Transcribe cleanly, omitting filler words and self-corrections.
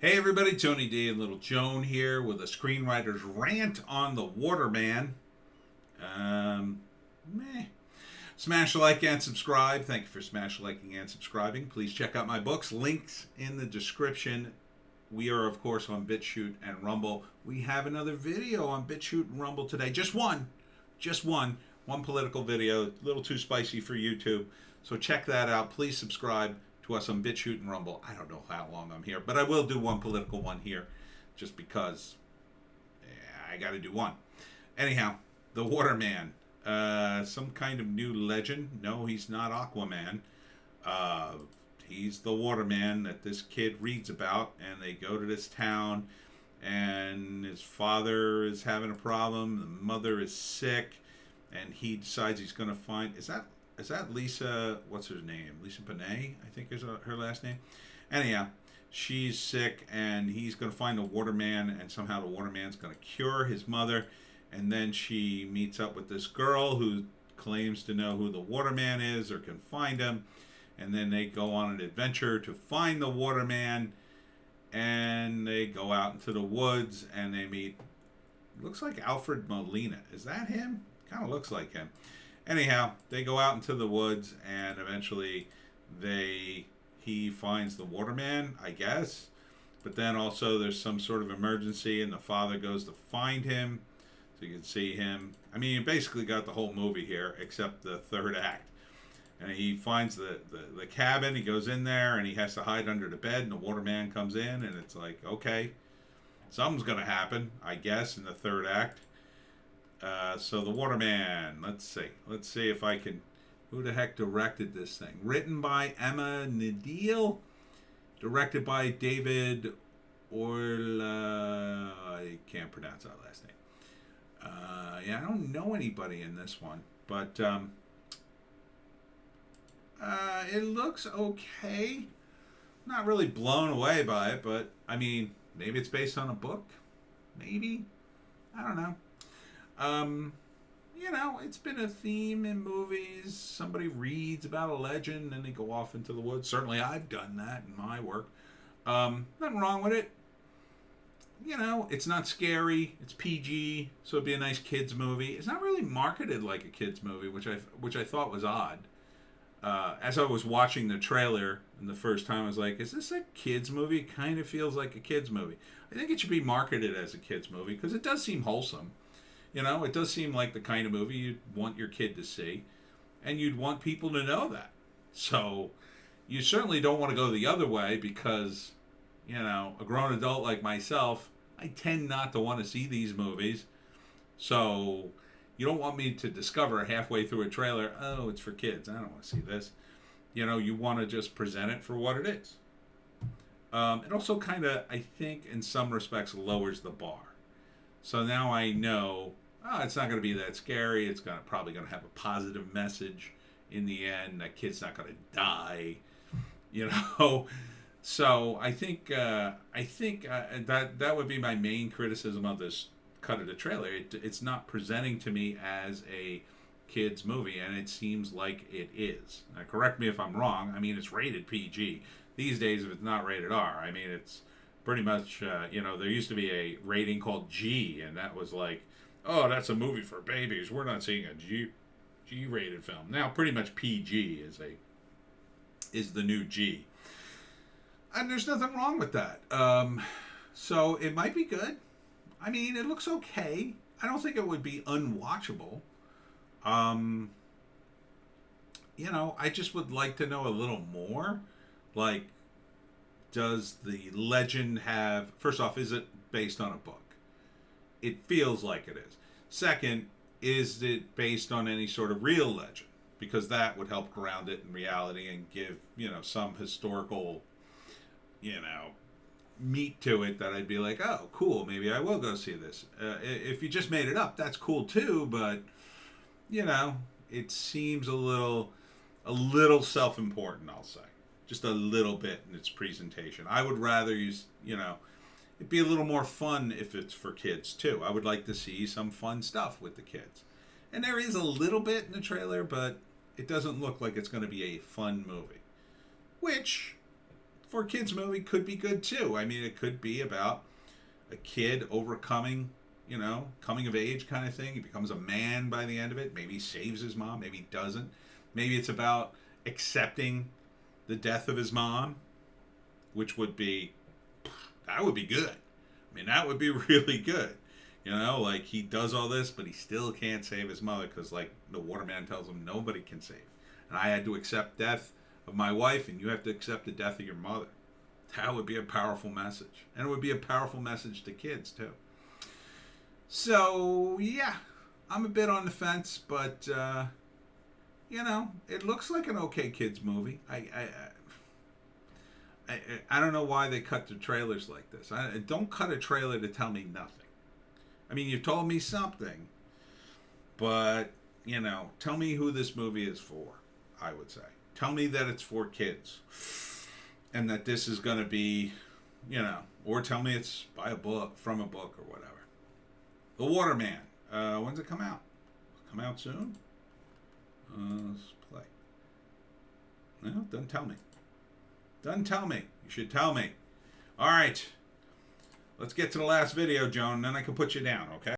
Hey everybody, Tony D and Little Joan here with a Screenwriter's Rant on The Waterman. Um, meh. Smash a like and subscribe. Thank you for smash liking and subscribing. Please check out my books. Links in the description. We are, of course, on BitChute and Rumble. We have another video on BitChute and Rumble today. Just one. Just one. One political video. A little too spicy for YouTube. So check that out. Please subscribe to us on BitChute and Rumble. I don't know how long I'm here, but I will do one political one here just because I got to do one. Anyhow, the Waterman. Some kind of new legend. No, he's not Aquaman. He's the Waterman that this kid reads about, and they go to this town, and his father is having a problem. The mother is sick, and he decides he's going to find. Is that Lisa? What's her name? Lisa Piney, I think is her last name. Anyhow, she's sick, and he's going to find the Waterman, and somehow the Waterman's going to cure his mother. And then she meets up with this girl who claims to know who the Waterman is or can find him. And then they go on an adventure to find the Waterman. And they go out into the woods and they meet, looks like Alfred Molina. Is that him? Kind of looks like him. Anyhow, they go out into the woods and eventually he finds the Waterman, I guess. But then also there's some sort of emergency and the father goes to find him. So you can see him. I mean, you basically got the whole movie here except the third act. And he finds the cabin. He goes in there and he has to hide under the bed. And the Waterman comes in and it's like, okay, something's going to happen, I guess, in the third act. So the Waterman, let's see if I can, who the heck directed this thing? Written by Emma Nadil, directed by David Orla, I can't pronounce that last name. Yeah, I don't know anybody in this one, but it looks okay. Not really blown away by it, but I mean, maybe it's based on a book. Maybe. I don't know. It's been a theme in movies. Somebody reads about a legend and they go off into the woods. Certainly I've done that in my work. Nothing wrong with it. It's not scary. It's PG, so it'd be a nice kids movie. It's not really marketed like a kids movie, which I thought was odd. As I was watching the trailer and the first time, I was like, "Is this a kids movie?" It kind of feels like a kids movie. I think it should be marketed as a kids movie because it does seem wholesome. It does seem like the kind of movie you'd want your kid to see, and you'd want people to know that. So, you certainly don't want to go the other way because, a grown adult like myself, I tend not to want to see these movies. So, you don't want me to discover halfway through a trailer, oh, it's for kids. I don't want to see this. You want to just present it for what it is. It also kind of, I think, in some respects, lowers the bar. So now I know, it's not going to be that scary. It's probably going to have a positive message in the end. That kid's not going to die. So I think that would be my main criticism of this cut of the trailer. It's not presenting to me as a kids movie, and it seems like it is. Now, correct me if I'm wrong. I mean, it's rated PG. These days, if it's not rated R, I mean, it's pretty much, there used to be a rating called G, and that was like, oh, that's a movie for babies. We're not seeing a G-rated film. Now, pretty much PG is the new G. And there's nothing wrong with that. So it might be good. I mean, it looks okay. I don't think it would be unwatchable. I just would like to know a little more. Like, does the legend have... First off, is it based on a book? It feels like it is. Second, is it based on any sort of real legend? Because that would help ground it in reality and give, some historical... meat to it that I'd be like, oh, cool, maybe I will go see this. If you just made it up, that's cool too, but, it seems a little self-important, I'll say. Just a little bit in its presentation. I would rather use, it'd be a little more fun if it's for kids too. I would like to see some fun stuff with the kids. And there is a little bit in the trailer, but it doesn't look like it's going to be a fun movie. Which... for a kids movie could be good too. I mean, it could be about a kid overcoming, coming of age kind of thing. He becomes a man by the end of it. Maybe he saves his mom. Maybe he doesn't. Maybe it's about accepting the death of his mom, which would be, that would be good. I mean, that would be really good. Like he does all this, but he still can't save his mother because, like, the waterman tells him nobody can save. And I had to accept death of my wife, and you have to accept the death of your mother. That would be a powerful message. And it would be a powerful message to kids, too. So, yeah, I'm a bit on the fence, but, it looks like an okay kids movie. I don't know why they cut the trailers like this. Don't cut a trailer to tell me nothing. I mean, you've told me something, but, tell me who this movie is for, I would say. Tell me that it's for kids and that this is going to be, or tell me it's by a book, from a book or whatever. The Waterman. When's it come out? Come out soon? Let's play. No, doesn't tell me. Doesn't tell me. You should tell me. All right. Let's get to the last video, Joan, and then I can put you down, okay?